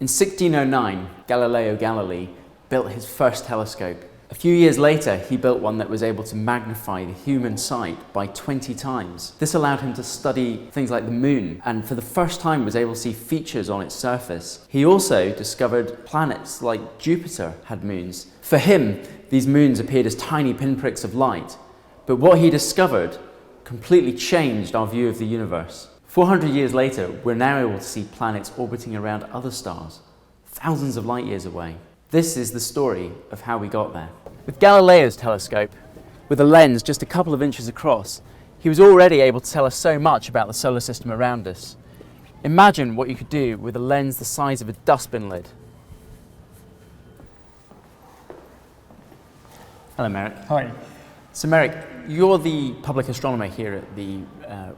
In 1609, Galileo Galilei built his first telescope. A few years later, he built one that was able to magnify the human sight by 20 times. This allowed him to study things like the moon, and for the first time was able to see features on its surface. He also discovered planets like Jupiter had moons. For him, these moons appeared as tiny pinpricks of light, but what he discovered completely changed our view of the universe. 400 years later, we're now able to see planets orbiting around other stars, thousands of light years away. This is the story of how we got there. With Galileo's telescope, with a lens just a couple of inches across, he was already able to tell us so much about the solar system around us. Imagine what you could do with a lens the size of a dustbin lid. Hello, Merrick. Hi. So, Merrick, you're the public astronomer here at the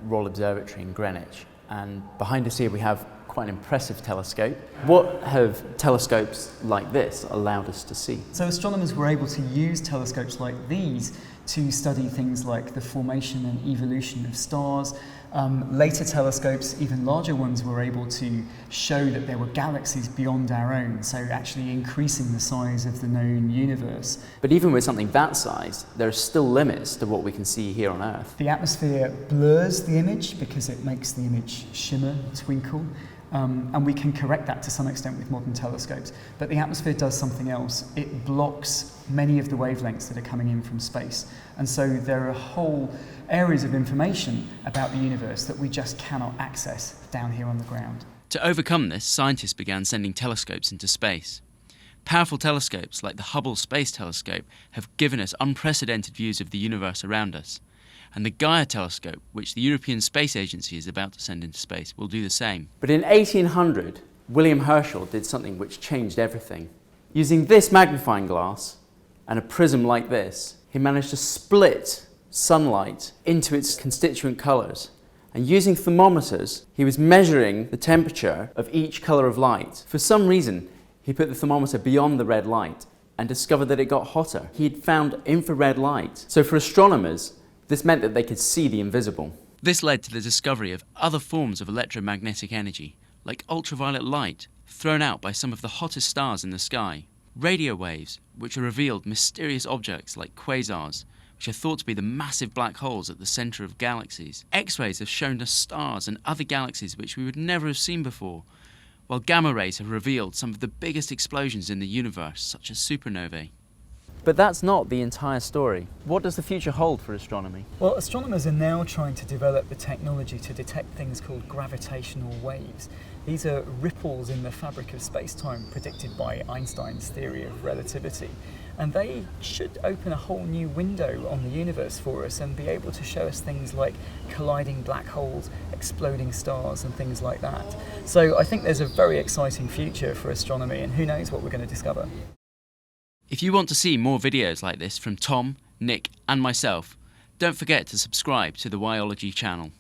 Royal Observatory in Greenwich, and behind us here we have quite an impressive telescope. What have telescopes like this allowed us to see? So astronomers were able to use telescopes like these to study things like the formation and evolution of stars. Later telescopes, even larger ones, were able to show that there were galaxies beyond our own, so actually increasing the size of the known universe. But even with something that size, there are still limits to what we can see here on Earth. The atmosphere blurs the image because it makes the image shimmer, twinkle. And we can correct that to some extent with modern telescopes. But the atmosphere does something else. It blocks many of the wavelengths that are coming in from space. And so there are whole areas of information about the universe that we just cannot access down here on the ground. To overcome this, scientists began sending telescopes into space. Powerful telescopes like the Hubble Space Telescope have given us unprecedented views of the universe around us. And the Gaia telescope, which the European Space Agency is about to send into space, will do the same. But in 1800, William Herschel did something which changed everything. Using this magnifying glass and a prism like this, he managed to split sunlight into its constituent colours. And using thermometers, he was measuring the temperature of each colour of light. For some reason, he put the thermometer beyond the red light and discovered that it got hotter. He had found infrared light. So for astronomers, this meant that they could see the invisible. This led to the discovery of other forms of electromagnetic energy, like ultraviolet light, thrown out by some of the hottest stars in the sky, radio waves, which have revealed mysterious objects like quasars, which are thought to be the massive black holes at the centre of galaxies. X-rays have shown us stars and other galaxies which we would never have seen before, while gamma rays have revealed some of the biggest explosions in the universe, such as supernovae. But that's not the entire story. What does the future hold for astronomy? Well, astronomers are now trying to develop the technology to detect things called gravitational waves. These are ripples in the fabric of space-time predicted by Einstein's theory of relativity. And they should open a whole new window on the universe for us and be able to show us things like colliding black holes, exploding stars and things like that. So I think there's a very exciting future for astronomy, and who knows what we're going to discover. If you want to see more videos like this from Tom, Nick and myself, don't forget to subscribe to the Wyology channel.